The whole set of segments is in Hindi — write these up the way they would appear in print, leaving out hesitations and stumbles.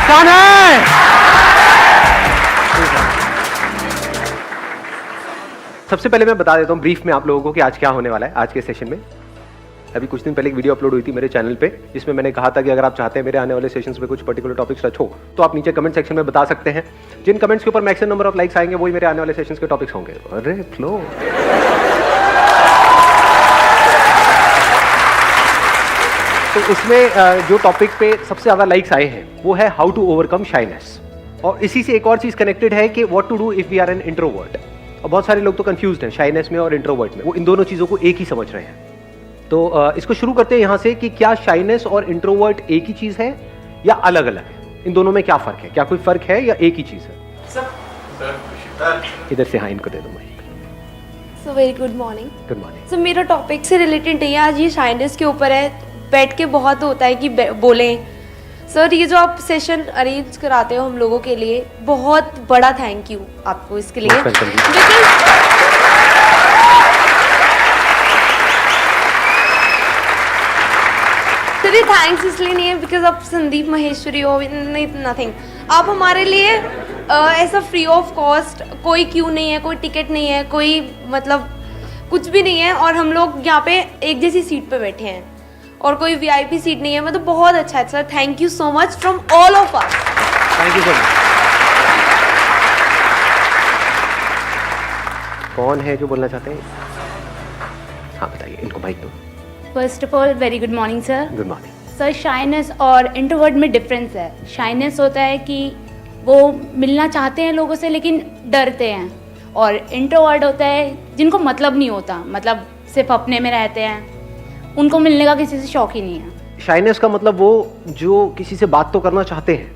कौन है? सबसे पहले मैं बता देता हूँ ब्रीफ में आप लोगों को कि आज क्या होने वाला है आज के सेशन में। अभी कुछ दिन पहले एक वीडियो अपलोड हुई थी मेरे चैनल पे, जिसमें मैंने कहा था कि अगर आप चाहते हैं मेरे आने वाले सेशंस में कुछ पर्टिकुलर टॉपिक्स टच हो तो आप नीचे कमेंट सेक्शन में बता सकते हैं। जिन कमेंट्स के ऊपर मैक्सिमम नंबर ऑफ लाइक्स आएंगे वही मेरे आने वाले सेशंस के टॉपिक्स होंगे। अरे फ्लो। तो उसमें जो टॉपिक पे सबसे ज्यादा लाइक्स आए हैं वो है हाउ टू ओवरकम शाइनेस, और इसी से एक और चीज कनेक्टेड है कि what to do if we are an introvert. और बहुत सारे लोग तो कंफ्यूज्ड हैं शाइनेस में और इंट्रोवर्ट में, वो इन दोनों चीजों को एक ही समझ रहे हैं। तो इसको शुरू करते हैं यहाँ से कि क्या शाइनेस और इंट्रोवर्ट एक ही चीज है या अलग अलग है, इन दोनों में क्या फर्क है, क्या कोई फर्क है या एक ही चीज है? इधर से हाँ इनको दे दो। So very good morning. Good morning. So मेरा टॉपिक से रिलेटेड नहीं है, आज ये शाइनेस के ऊपर है। बैठ के बहुत होता है कि बोलें। सर ये जो आप सेशन अरेंज कराते हो हम लोगों के लिए, बहुत बड़ा थैंक यू आपको इसके लिए। सर ये थैंक्स इसलिए नहीं है बिकॉज आप संदीप महेश्वरी हो, नथिंग। आप हमारे लिए ऐसा फ्री ऑफ कॉस्ट, कोई क्यू नहीं है, कोई टिकट नहीं है, कोई मतलब कुछ भी नहीं है, और हम लोग यहाँ पे एक जैसी सीट पे बैठे हैं और कोई वीआईपी सीट नहीं है। मतलब बहुत अच्छा है sir, thank you so much from all of us. Thank you so much. कौन है जो बोलना चाहते हैं? हाँ बताइए, इनको माइक दो। First of all very good morning sir. Good morning sir shyness और इंट्रोवर्ट में डिफरेंस है। शाइनेस होता है कि वो मिलना चाहते हैं लोगों से लेकिन डरते हैं, और इंट्रोवर्ट होता है जिनको मतलब नहीं होता, मतलब सिर्फ अपने में रहते हैं, उनको मिलने का किसी से शौक ही नहीं है। शाइनेस का मतलब वो जो किसी से बात तो करना चाहते हैं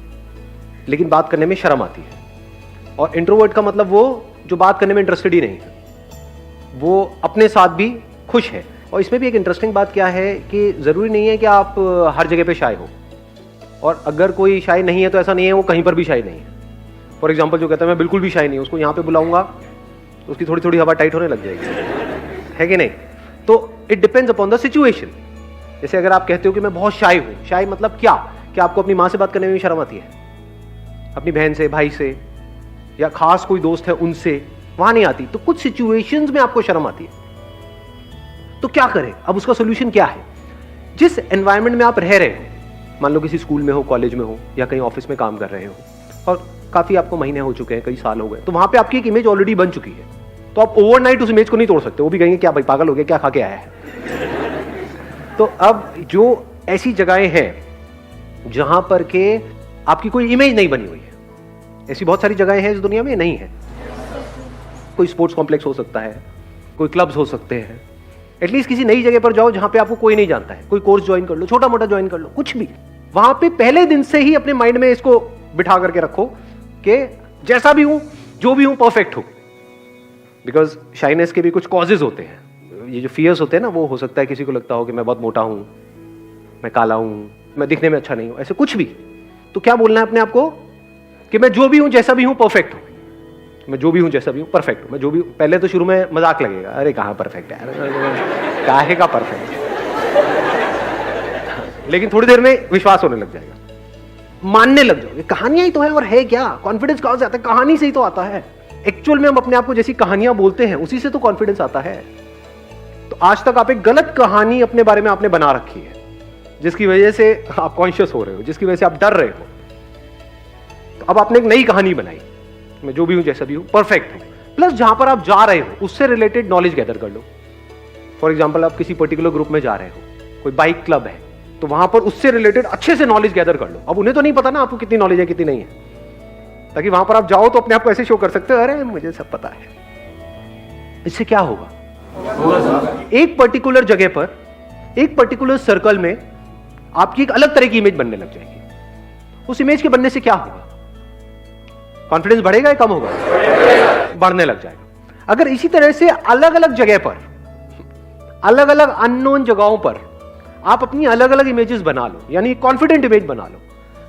लेकिन बात करने में शर्म आती है, और इंट्रोवर्ट का मतलब वो जो बात करने में इंटरेस्टेड ही नहीं है, वो अपने साथ भी खुश है। और इसमें भी एक इंटरेस्टिंग बात क्या है कि ज़रूरी नहीं है कि आप हर जगह पे शाय हो, और अगर कोई शाय नहीं है तो ऐसा नहीं है वो कहीं पर भी शाय नहीं है। फॉर एग्जाम्पल जो कहता है मैं बिल्कुल भी शाय नहीं हूँ, उसको यहाँ पे बुलाऊंगा तो उसकी थोड़ी थोड़ी हवा टाइट होने लग जाएगी, है कि नहीं? तो it depends upon the situation. जैसे अगर आप कहते हो कि मैं बहुत शाय हूँ, शाय मतलब क्या कि आपको अपनी माँ से बात करने में भी शर्म आती है, अपनी बहन से, भाई से, या खास कोई दोस्त है उनसे, वहां नहीं आती। तो कुछ सिचुएशंस में आपको शर्म आती है, तो क्या करें? अब उसका सोल्यूशन क्या है? जिस एनवायरनमेंट में आप रह रहे हो, मान लो किसी स्कूल में हो, कॉलेज में हो, या कहीं ऑफिस में काम कर रहे हो, और काफी आपको महीने हो चुके हैं, कई साल हो गए, तो वहां पे आपकी एक इमेज ऑलरेडी बन चुकी है, तो आप ओवरनाइट उस इमेज को नहीं तोड़ सकते। वो भी कहेंगे क्या भाई पागल हो गया, क्या खा के आया है। तो अब जो ऐसी जगहें हैं जहां पर के आपकी कोई इमेज नहीं बनी हुई है, ऐसी बहुत सारी जगहें हैं इस दुनिया में, नहीं है। कोई स्पोर्ट्स कॉम्प्लेक्स हो सकता है, कोई क्लब्स हो सकते हैं, एटलीस्ट किसी नई जगह पर जाओ जहां पे आपको कोई नहीं जानता है, कोई कोर्स ज्वाइन कर लो, छोटा मोटा ज्वाइन कर लो, कुछ भी। वहां पे पहले दिन से ही अपने माइंड में इसको बिठा करके रखो कि जैसा भी हूं, जो भी हूं, परफेक्ट हूं। बिकॉज शाइनेस के भी कुछ कॉजेज होते हैं। ये जो फियर्स होते हैं ना, वो हो सकता है किसी को लगता हो कि मैं बहुत मोटा हूं, मैं काला हूं, मैं दिखने में अच्छा नहीं हूं, ऐसे कुछ भी। तो क्या बोलना है अपने आप को कि मैं जो भी हूं, जैसा भी हूं, परफेक्ट हूं। मैं जो भी हूं, जैसा भी हूं, परफेक्ट हूं। मैं जो भी, पहले तो शुरू में मजाक लगेगा, अरे कहाँ परफेक्ट है, काहे का परफेक्ट, लेकिन थोड़ी देर में विश्वास होने लग जाएगा, मानने लग जाओगे कहानियां ही तो है, और है क्या? कॉन्फिडेंस कहां से आता है? कहानी से ही तो आता है। एक्चुअल में हम अपने आप को जैसी कहानियां बोलते हैं उसी से तो कॉन्फिडेंस आता है। तो आज तक आप एक गलत कहानी अपने बारे में आपने बना रखी है, जिसकी वजह से आप कॉन्शियस हो रहे हो, जिसकी वजह से आप डर रहे हो। तो अब आपने एक नई कहानी बनाई, मैं जो भी हूं, जैसा भी हूं, परफेक्ट हूं। प्लस जहां पर आप जा रहे हो उससे रिलेटेड नॉलेज गैदर कर लो। फॉर एग्जाम्पल आप किसी पर्टिकुलर ग्रुप में जा रहे हो, कोई बाइक क्लब है, तो वहां पर उससे रिलेटेड अच्छे से नॉलेज गैदर कर लो। अब उन्हें तो नहीं पता ना आपको कितनी नॉलेज है कितनी नहीं है, ताकि वहां पर आप जाओ तो अपने आप को ऐसे शो कर सकते हो, अरे मुझे सब पता है। इससे क्या होगा? एक पर्टिकुलर जगह पर, एक पर्टिकुलर सर्कल में आपकी एक अलग तरह की इमेज बनने लग जाएगी। उस इमेज के बनने से क्या होगा? कॉन्फिडेंस बढ़ेगा या कम होगा? बढ़ने लग जाएगा। अगर इसी तरह से अलग अलग जगह पर, अलग अलग अननोन जगहों पर आप अपनी अलग अलग इमेजेस बना लो, यानी कॉन्फिडेंट इमेज बना लो,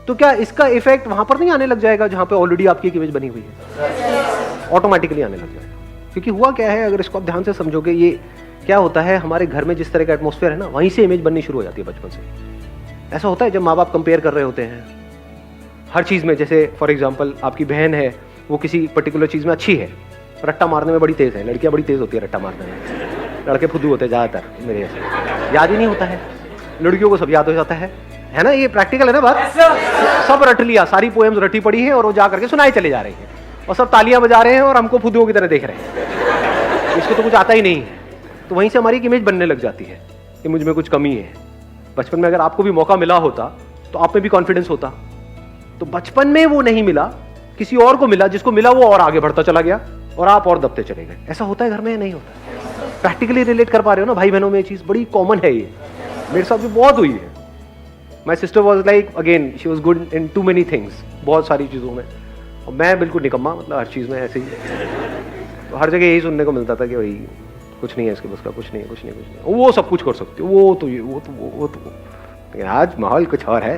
तो क्या इसका इफेक्ट वहां पर नहीं आने लग जाएगा जहां पे ऑलरेडी आपकी एक इमेज बनी हुई है? ऑटोमेटिकली आने लग जाएगा। क्योंकि हुआ क्या है, अगर इसको आप ध्यान से समझोगे, ये क्या होता है, हमारे घर में जिस तरह का एटमॉस्फेयर है ना, वहीं से इमेज बननी शुरू हो जाती है बचपन से। ऐसा होता है जब माँ बाप कंपेयर कर रहे होते हैं, हर चीज़ में, जैसे फॉर एग्जांपल आपकी बहन है, वो किसी पर्टिकुलर चीज़ में अच्छी है, रट्टा मारने में बड़ी तेज़ है, लड़कियां बड़ी तेज़ होती है रट्टा मारने में, लड़के फुद्दू होते हैं ज़्यादातर मेरे ऐसे, याद ही नहीं होता है, लड़कियों को सब याद हो जाता है ना, ये प्रैक्टिकल है ना बात। सब रट लिया, सारी पोएम्स रटी पड़ी है और वो जा करके सुनाए चले जा रहे हैं और सब तालियां बजा रहे हैं और हमको फुद्दुओं की तरह देख रहे हैं, इसको तो कुछ आता ही नहीं है। तो वहीं से हमारी एक इमेज बनने लग जाती है कि मुझ में कुछ कमी है। बचपन में अगर आपको भी मौका मिला होता तो आप में भी कॉन्फिडेंस होता, तो बचपन में वो नहीं मिला, किसी और को मिला, जिसको मिला वो और आगे बढ़ता चला गया और आप और दबते चले गए। ऐसा होता है घर में या नहीं होता? प्रैक्टिकली रिलेट कर पा रहे हो ना भाई बहनों में? ये चीज़ बड़ी कॉमन है, ये मेरे साथ भी बहुत हुई है। My sister was like again, she was good in too many things, बहुत सारी चीज़ों में, और मैं बिल्कुल निकम्मा, मतलब हर चीज़ में ऐसे ही। तो हर जगह यही सुनने को मिलता था कि भाई कुछ नहीं है इसके बस का, कुछ नहीं है, कुछ नहीं है, कुछ नहीं है, वो सब कुछ कर सकती हो, वो तो ये, वो तो वो तो वो। लेकिन आज माहौल कुछ और है।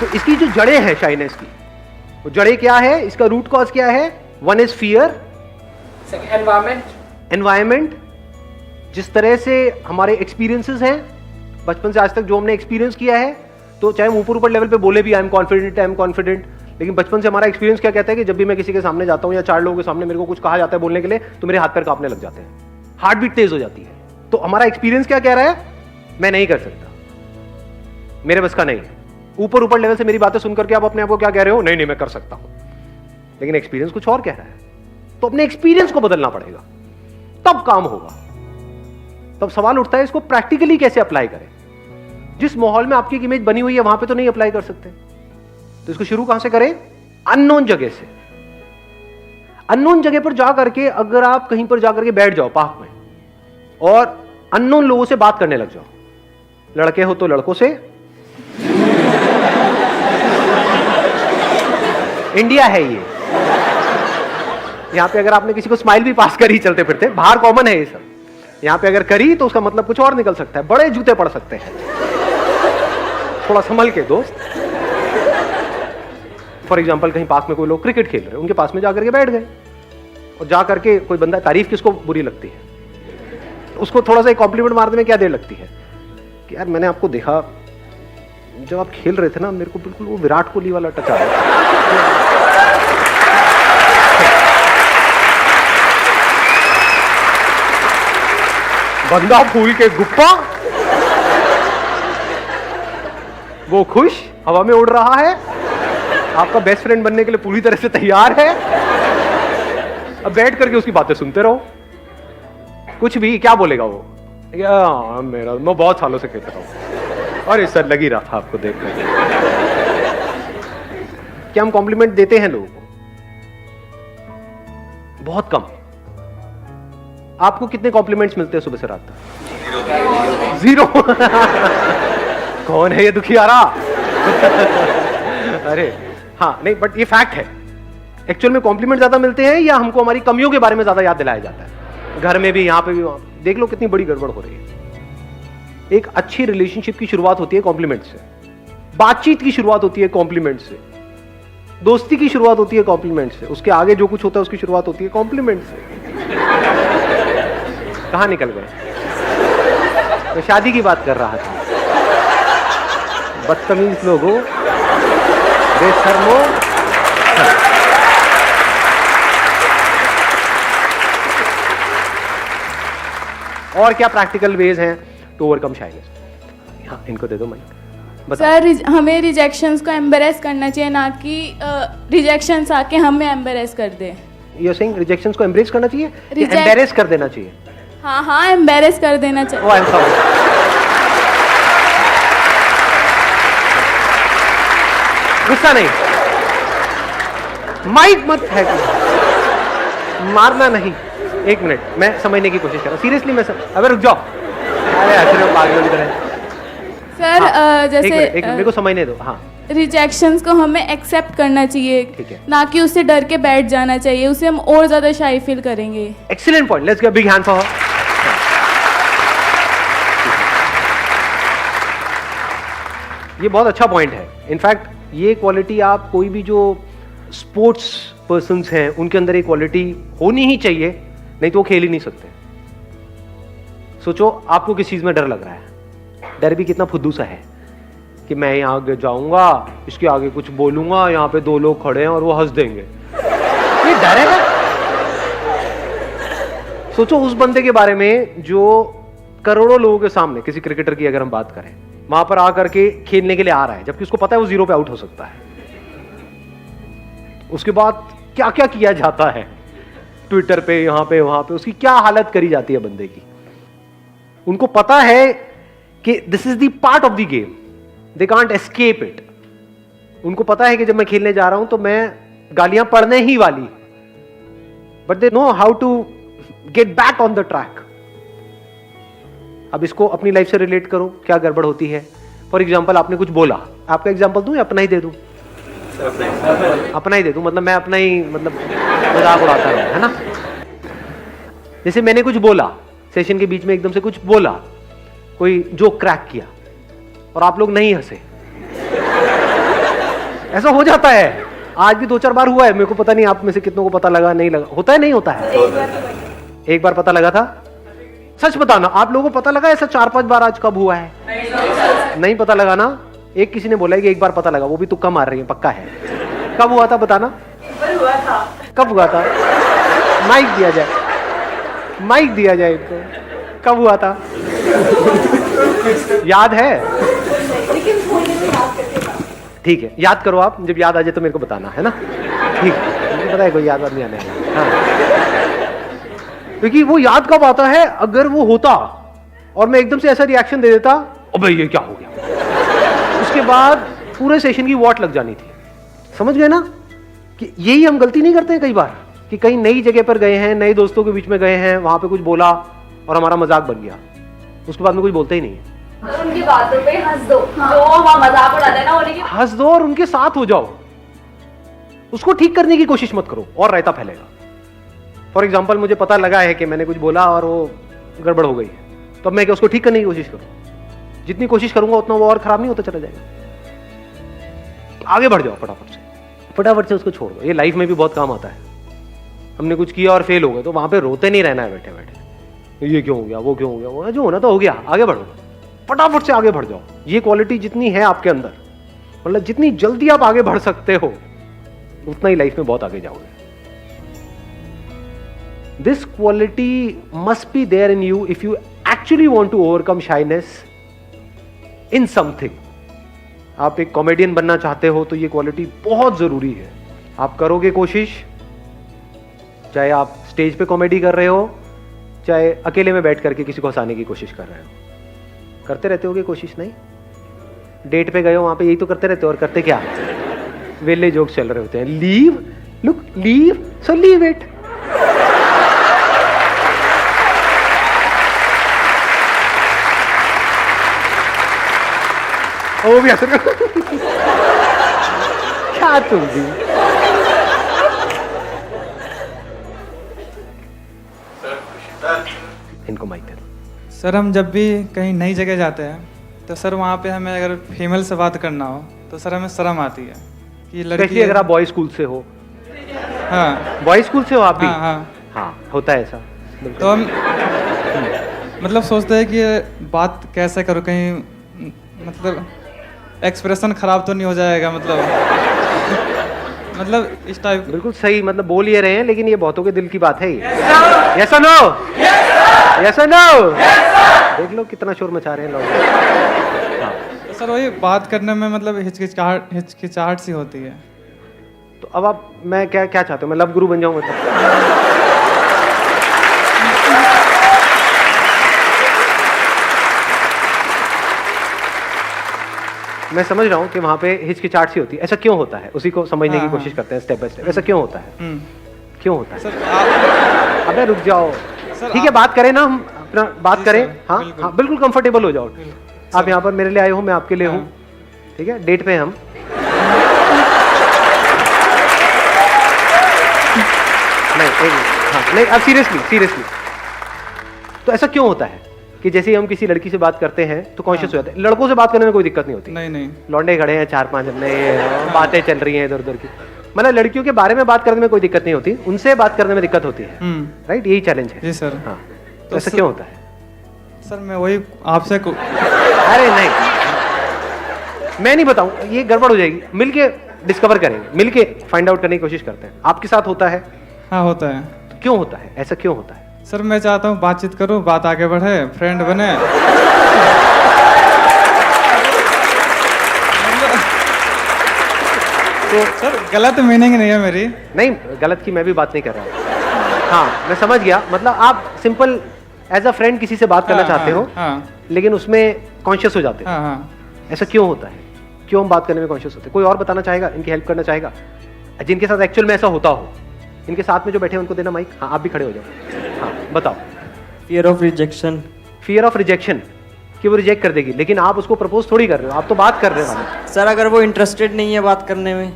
तो इसकी जो जड़ें हैं शाइनेस की, वो जड़ें क्या है, इसका रूट कॉज क्या है? वन इज फियर, एनवायरमेंट, जिस तरह से हमारे एक्सपीरियंसेस हैं बचपन से आज तक जो हमने एक्सपीरियंस किया है, तो चाहे हम ऊपर ऊपर लेवल पे बोले भी आई एम कॉन्फिडेंट, लेकिन बचपन से हमारा एक्सपीरियंस क्या कहता है कि जब भी मैं किसी के सामने जाता हूं या 4 लोगों के सामने मेरे को कुछ कहा जाता है बोलने के लिए, तो मेरे हाथ पैर कांपने लग जाते हैं, हार्ट बीट तेज हो जाती है। तो हमारा एक्सपीरियंस क्या कह रहा है? मैं नहीं कर सकता, मेरे बस का नहीं है। ऊपर ऊपर लेवल से मेरी बातें सुनकर के आप अपने आप को क्या कह रहे हो? नहीं मैं कर सकता हूं, लेकिन एक्सपीरियंस कुछ और कह रहा है। तो अपने एक्सपीरियंस को बदलना पड़ेगा, तब काम होगा। तब सवाल उठता है इसको प्रैक्टिकली कैसे अप्लाई करें। जिस माहौल में आपकी एक इमेज बनी हुई है वहां पे तो नहीं अप्लाई कर सकते, तो इसको शुरू कहां से करें? अननोन जगह से। अननोन जगह पर जा करके, अगर आप कहीं पर जाकर के बैठ जाओ पार्क में और अननोन लोगों से बात करने लग जाओ, लड़के हो तो लड़कों से, इंडिया है ये, यहां पे अगर आपने किसी को स्माइल भी पास करी चलते फिरते, बाहर कॉमन है ये सब, यहां पे अगर करी तो उसका मतलब कुछ और निकल सकता है, बड़े जूते पड़ सकते हैं। थोड़ा संभल के दोस्त। फॉर एग्जाम्पल कहीं पार्क में कोई लोग क्रिकेट खेल रहे हैं, उनके पास में जाकर के बैठ गए और जाकर के कोई बंदा, तारीफ किसको बुरी लगती है? उसको थोड़ा सा एक कॉम्प्लीमेंट मारने में क्या देर लगती है कि यार मैंने आपको देखा जब आप खेल रहे थे ना, मेरे को बिल्कुल वो विराट कोहली वाला टच आ रहा है। बंदा फूल के गुप्पा, वो खुश हवा में उड़ रहा है, आपका बेस्ट फ्रेंड बनने के लिए पूरी तरह से तैयार है। अब बैठ करके उसकी बातें सुनते रहो, कुछ भी क्या बोलेगा वो? मेरा मैं बहुत सालों से खेलता हूं, और इस सर लग ही रहा था आपको देख कर। क्या हम कॉम्प्लीमेंट देते हैं लोगों को? बहुत कम। आपको कितने कॉम्प्लीमेंट्स मिलते हैं सुबह से रात तक? 0। कौन है ये दुखियारा? अरे हाँ, नहीं, बट ये फैक्ट है। एक्चुअल में कॉम्प्लीमेंट ज्यादा मिलते हैं या हमको हमारी कमियों के बारे में ज्यादा याद दिलाया जाता है? घर में भी, यहाँ पे भी, देख लो कितनी बड़ी गड़बड़ हो रही है। एक अच्छी रिलेशनशिप की शुरुआत होती है कॉम्प्लीमेंट से, बातचीत की शुरुआत होती है कॉम्प्लीमेंट से, दोस्ती की शुरुआत होती है कॉम्प्लीमेंट से, उसके आगे जो कुछ होता है उसकी शुरुआत होती है कॉम्प्लीमेंट से। कहां निकल गए? तो शादी की बात कर रहा था। बदतमीज लोगों, बेशर्मो। और क्या प्रैक्टिकल वेज हैं टू ओवरकम शाइनेस? हाँ, इनको दे दो माइक। सर, हमें रिजेक्शंस को एम्बरेस करना चाहिए, ना कि रिजेक्शंस आके हमें एम्बरेस कर दे। यू आर सेइंग रिजेक्शंस को एम्ब्रेस करना चाहिए, एम्बैरेस कर देना चाहिए? हाँ, एम्बेरेस कर देना चाहिए। आई एम सॉरी, गुस्सा नहीं, माइक मत है, मारना नहीं। 1 मिनट, मैं समझने की कोशिश कर रहा हूँ सीरियसली। अबे रुक जाओ, अरे ऐसे पागलों की तरह। सर जैसे एक मिनट, मेरे को समझने दो। हाँ, रिजेक्शंस को हमें एक्सेप्ट करना चाहिए, ठीक है, ना कि उससे डर के बैठ जाना चाहिए, उससे हम और ज्यादा शाई फील करेंगे। Excellent point, let's give a big hand for her. ये बहुत अच्छा पॉइंट है। इनफैक्ट ये क्वालिटी आप कोई भी जो स्पोर्ट्स पर्सन्स हैं उनके अंदर ये क्वालिटी होनी ही चाहिए, नहीं तो वो खेल ही नहीं सकते। सोचो आपको किस चीज में डर लग रहा है, डर भी कितना फुद्दू सा है कि मैं यहाँ आगे जाऊंगा, इसके आगे कुछ बोलूंगा, यहाँ पे 2 लोग खड़े हैं और वो हंस देंगे, ये डर है। सोचो उस बंदे के बारे में जो करोड़ों लोगों के सामने, किसी क्रिकेटर की अगर हम बात करें, वहां पर आकर के खेलने के लिए आ रहा है, जबकि उसको पता है वो 0 पे आउट हो सकता है। उसके बाद क्या क्या किया जाता है ट्विटर पे, यहां पे वहां पे, उसकी क्या हालत करी जाती है बंदे की। उनको पता है कि this is the part of the game, they can't escape it. उनको पता है कि जब मैं खेलने जा रहा हूं तो मैं गालियां पड़ने ही वाली, but they know how to get back on the track. अब इसको अपनी लाइफ से रिलेट करो, क्या गड़बड़ होती है। फॉर एग्जाम्पल आपने कुछ बोला, आपका एग्जाम्पल दूं या अपना ही दे दूं? अपना ही दे दूं, मतलब मैं अपना ही मतलब मजाक उड़ाता रहूं, है ना। जैसे मैंने कुछ बोला सेशन के बीच में, एकदम से कुछ बोला, कोई जोक क्रैक किया और आप लोग नहीं हंसे, ऐसा हो जाता है। आज भी 2-4 बार हुआ है, मेरे को पता नहीं आप में से कितनों को पता लगा नहीं लगा, होता है नहीं होता है? एक बार पता लगा था, सच बताना, आप लोगों को पता लगा ऐसा 4-5 बार आज कब हुआ है? नहीं पता लगा ना। एक किसी ने बोला कि एक बार पता लगा, वो भी तुक्का मार रही है, पक्का है। कब हुआ था बताना? कब हुआ था? माइक दिया जाए, माइक दिया जाए इनको, कब हुआ था? याद है? ठीक है, याद करो आप, जब याद आ जाए तो मेरे को बताना, है ना। ठीक है, मुझे पता है कोई याद नहीं आने वाला। हाँ, क्योंकि वो याद कब आता है, अगर वो होता और मैं एकदम से ऐसा रिएक्शन दे देता, अबे ये क्या हो गया, उसके बाद पूरे सेशन की वॉट लग जानी थी। समझ गए ना कि यही हम गलती नहीं करते हैं कई बार, कि कहीं नई जगह पर गए हैं, नए दोस्तों के बीच में गए हैं, वहां पे कुछ बोला और हमारा मजाक बन गया, उसके बाद में कुछ बोलते ही नहीं है। उनकी बातों पे हंस दो, जो हम मजाक उड़ाते हैं ना, उन्हीं की हंस दो और उनके साथ हो जाओ, उसको ठीक करने की कोशिश मत करो और रायता फैलेगा। फॉर एग्जाम्पल मुझे पता लगा है कि मैंने कुछ बोला और वो गड़बड़ हो गई, तो अब मैं क्या उसको ठीक करने की कोशिश करूं? जितनी कोशिश करूंगा उतना वो और खराब नहीं होता चला जाएगा। आगे बढ़ जाओ फटाफट से उसको छोड़ दो। ये लाइफ में भी बहुत काम आता है। हमने कुछ किया और फेल हो गए तो वहां पे रोते नहीं रहना है बैठे बैठे, ये क्यों हो गया, वो क्यों हो गया, वो जो होना तो हो गया, आगे बढ़ो, फटाफट से आगे बढ़ जाओ। ये क्वालिटी जितनी है आपके अंदर, मतलब जितनी जल्दी आप आगे बढ़ सकते हो, उतना ही लाइफ में बहुत आगे जाओगे। This quality must be there in you if you actually want to overcome shyness in something. आप एक कॉमेडियन बनना चाहते हो तो ये क्वालिटी बहुत जरूरी है। आप करोगे कोशिश, चाहे आप स्टेज पे कॉमेडी कर रहे हो, चाहे अकेले में बैठ करके किसी को हंसाने की कोशिश कर रहे हो, करते रहते होगे कोशिश। नहीं, डेट पे गए हो, वहां पे यही तो करते रहते हो, और करते क्या, वेले जोक चल रहे होते हैं, leave, look, leave, so leave it. वो भी असर क्या तुम भी। इनको माइक दे दो। सर हम जब भी कहीं नई जगह जाते हैं तो सर वहाँ पे हमें अगर फीमेल से बात करना हो तो सर हमें शर्म आती है कि लड़की स्पेशली अगर आप बॉय स्कूल से हो। हाँ, बॉय स्कूल से हो आप भी? हाँ हाँ हाँ, होता है ऐसा। तो हम मतलब सोचते हैं कि ये बात कैसे करो, कहीं मतलब एक्सप्रेशन खराब तो नहीं हो जाएगा, मतलब इस टाइप। बिल्कुल सही, मतलब बोल ये रहे हैं, लेकिन ये बहुतों के दिल की बात है। यस और नो? यस और नो? देख लो कितना शोर मचा रहे हैं लोग। हाँ। तो सर वही बात करने में मतलब हिचकिचाहट सी होती है। तो अब आप, मैं क्या क्या चाहते हो, मैं लव गुरु बन जाऊं मतलब? मैं समझ रहा हूँ कि वहाँ पे हिचकिचाहट सी होती है, ऐसा क्यों होता है, उसी को समझने की कोशिश करते हैं स्टेप बाय स्टेप। ऐसा क्यों होता है, क्यों होता है? सर अबे रुक जाओ, ठीक है, बात करें ना, हम अपना बात करें। हाँ हाँ, बिल्कुल कंफर्टेबल हो जाओ। आप यहाँ पर मेरे लिए आए हो, मैं आपके लिए हूँ, ठीक है, डेट पे हम। नहीं, हाँ नहीं, अब सीरियसली तो ऐसा क्यों होता है कि जैसे ही हम किसी लड़की से बात करते हैं तो कॉन्शियस हो जाते हैं? लड़कों से बात करने में कोई दिक्कत नहीं होती। नहीं, लौंडे खड़े हैं 4-5 अपने, बातें चल रही हैं इधर उधर की, मतलब लड़कियों के बारे में बात करने में कोई दिक्कत नहीं होती, उनसे बात करने में दिक्कत होती है। राइट, यही चैलेंज है। जी सर। हाँ, तो ऐसा क्यों होता है? सर मैं वही आपसे अरे नहीं, मैं नहीं बताऊं, ये गड़बड़ हो जाएगी। मिलके डिस्कवर करेंगे, मिलके फाइंड आउट करने की कोशिश करते हैं। आपके साथ होता है? हाँ होता है। तो क्यों होता है, ऐसा क्यों होता है? सर मैं चाहता हूँ बातचीत करूँ, बात आगे बढ़े, फ्रेंड बने। तो सर गलत मीनिंग नहीं है मेरी। नहीं, गलत की मैं भी बात नहीं कर रहा हूँ। हाँ मैं समझ गया, मतलब आप सिंपल एज अ फ्रेंड किसी से बात करना चाहते हो, हाँ लेकिन उसमें कॉन्शियस हो जाते हो। हाँ हाँ। ऐसा क्यों होता है, क्यों हम बात करने में कॉन्शियस होते हैं? कोई और बताना चाहेगा, इनकी हेल्प करना चाहेगा, जिनके साथ एक्चुअल में ऐसा होता हो? इनके साथ में जो बैठे हैं उनको देना माइक। हाँ आप भी खड़े हो जाओ। हाँ बताओ। Fear of rejection. Fear of rejection, कि वो रिजेक्ट कर देगी, लेकिन आप उसको प्रपोज थोड़ी कर रहे हो, आप तो बात कर रहे हो। सर अगर वो इंटरेस्टेड नहीं है बात करने में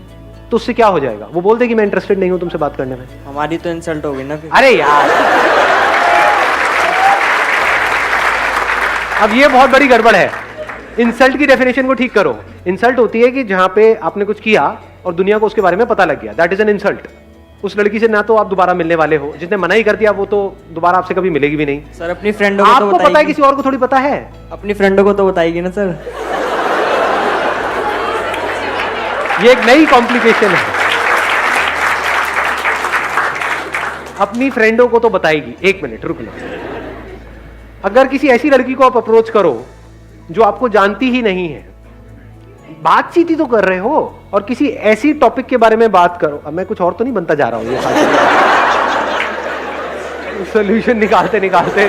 तो उससे क्या हो जाएगा? वो बोल देगी मैं इंटरेस्टेड नहीं हूं तुमसे बात करने में। हमारी तो इंसल्ट होगी ना फिर। अरे यार, अब ये बहुत बड़ी गड़बड़ है। इंसल्ट की डेफिनेशन को ठीक करो। इंसल्ट होती है कि जहां पे आपने कुछ किया और दुनिया को उसके बारे में पता लग गया, दैट इज एन इंसल्ट। उस लड़की से ना तो आप दोबारा मिलने वाले हो, जिसने मना ही कर दिया वो तो दोबारा आपसे कभी मिलेगी भी नहीं। सर अपनी फ्रेंडों को तो आपको पता है, बताएगी। किसी और को थोड़ी पता है। अपनी फ्रेंडों को तो बताएगी ना सर। ये एक नई कॉम्प्लिकेशन है। अपनी फ्रेंडों को तो बताएगी। एक मिनट रुक लो। अगर किसी ऐसी लड़की को आप अप्रोच करो जो आपको जानती ही नहीं है, बातचीत ही तो कर रहे हो, और किसी ऐसी टॉपिक के बारे में बात करो। अब मैं कुछ और तो नहीं बनता जा रहा हूं ये सोल्यूशन निकालते निकालते।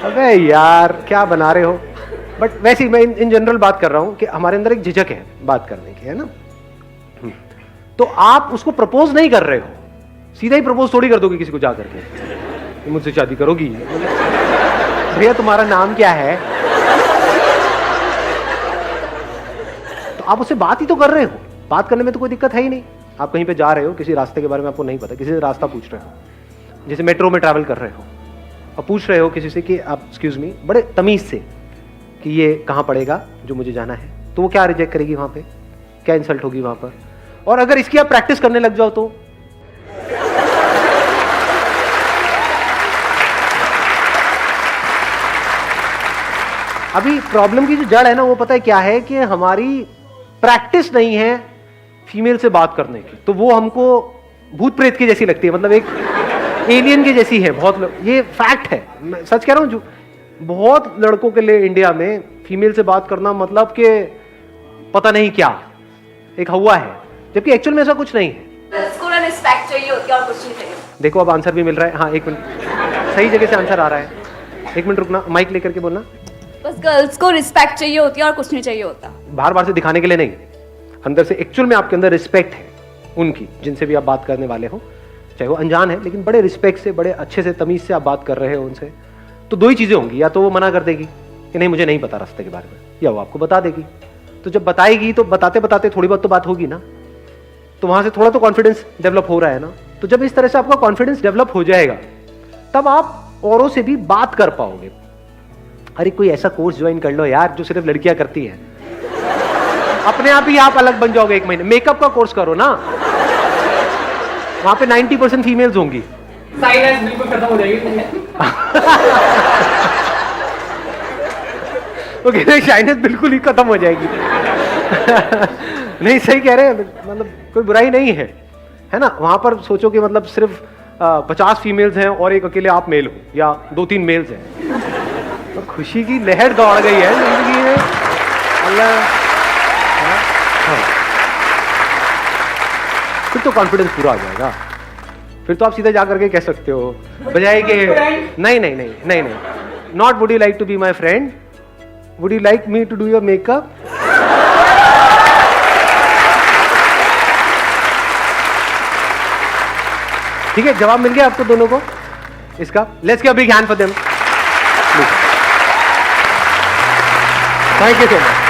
अबे यार क्या बना रहे हो। बट वैसे ही मैं इन जनरल बात कर रहा हूं कि हमारे अंदर एक झिझक है बात करने की, है ना। तो आप उसको प्रपोज नहीं कर रहे हो, सीधा ही प्रपोज थोड़ी कर दोगे किसी को जा करके मुझसे शादी करोगी। भैया तुम्हारा नाम क्या है? तो आप उससे बात ही तो कर रहे हो। बात करने में तो कोई दिक्कत है ही नहीं। आप कहीं पे जा रहे हो, किसी रास्ते के बारे में आपको नहीं पता, किसी से रास्ता पूछ रहे हो, जैसे मेट्रो में ट्रैवल कर रहे हो और पूछ रहे हो किसी से कि आप एक्सक्यूज मी, बड़े तमीज से, कि ये कहाँ पड़ेगा जो मुझे जाना है। तो वो क्या रिजेक्ट करेगी वहां पे, क्या इंसल्ट होगी वहां पर? और अगर इसकी आप प्रैक्टिस करने लग जाओ तो अभी प्रॉब्लम की जो जड़ है ना, वो पता है क्या है, कि हमारी प्रैक्टिस नहीं है फीमेल से बात करने की। तो वो हमको भूत प्रेत की जैसी लगती है, मतलब एक एलियन की जैसी है। बहुत ये फैक्ट है, मैं सच कह रहा हूं। जो बहुत लड़कों के लिए इंडिया में फीमेल से बात करना मतलब कि पता नहीं क्या, एक हवा है, जबकि एक्चुअल में ऐसा कुछ नहीं है। उसको ना रिस्पेक्ट चाहिए होती है और कुछ नहीं चाहिए। देखो अब आंसर भी मिल रहा है। हाँ एक मिनट, सही जगह से आंसर आ रहा है। एक मिनट रुकना, माइक लेकर के बोलना। बस गर्ल्स को रिस्पेक्ट चाहिए होती है और कुछ नहीं चाहिए होता। बार बार से दिखाने के लिए नहीं, अंदर से एक्चुअल में आपके अंदर रिस्पेक्ट है उनकी, जिनसे भी आप बात करने वाले हो, चाहे वो अनजान है, लेकिन बड़े रिस्पेक्ट से, बड़े अच्छे से, तमीज से आप बात कर रहे हो उनसे। तो दो ही चीजें होंगी, या तो वो मना कर देगी कि नहीं मुझे नहीं पता रास्ते के बारे में, या वो आपको बता देगी। तो जब बताएगी तो बताते बताते थोड़ी बहुत तो बात होगी ना, तो वहां से थोड़ा तो कॉन्फिडेंस डेवलप हो रहा है ना। तो जब इस तरह से आपका कॉन्फिडेंस डेवलप हो जाएगा, तब आप औरों से भी बात कर पाओगे। अरे कोई ऐसा कोर्स ज्वाइन कर लो यार जो सिर्फ लड़कियां करती हैं, अपने आप ही आप अलग बन जाओगे। 1 महीने मेकअप का कोर्स करो ना, वहां पे 90% फीमेल्स होंगी। साइलेंस बिल्कुल खत्म हो जाएगी। ओके, नहीं शाइनेस बिल्कुल ही खत्म हो जाएगी। नहीं सही कह रहे हैं, मतलब कोई बुराई नहीं है, है ना। वहां पर सोचो कि मतलब सिर्फ 50 फीमेल्स हैं और एक अकेले आप मेल हो, या 2-3 मेल्स हैं, तो खुशी की लहर दौड़ गई है जिंदगी में। अल्लाह, फिर तो कॉन्फिडेंस पूरा आ जाएगा। फिर तो आप सीधा जा करके कह सकते हो, बजाय कि नहीं नहीं नहीं नहीं नहीं, not would you like to be my friend, would you like me to do your makeup. ठीक है, जवाब मिल गया आपको दोनों को इसका। Let's give a big hand for them. Thank you so much.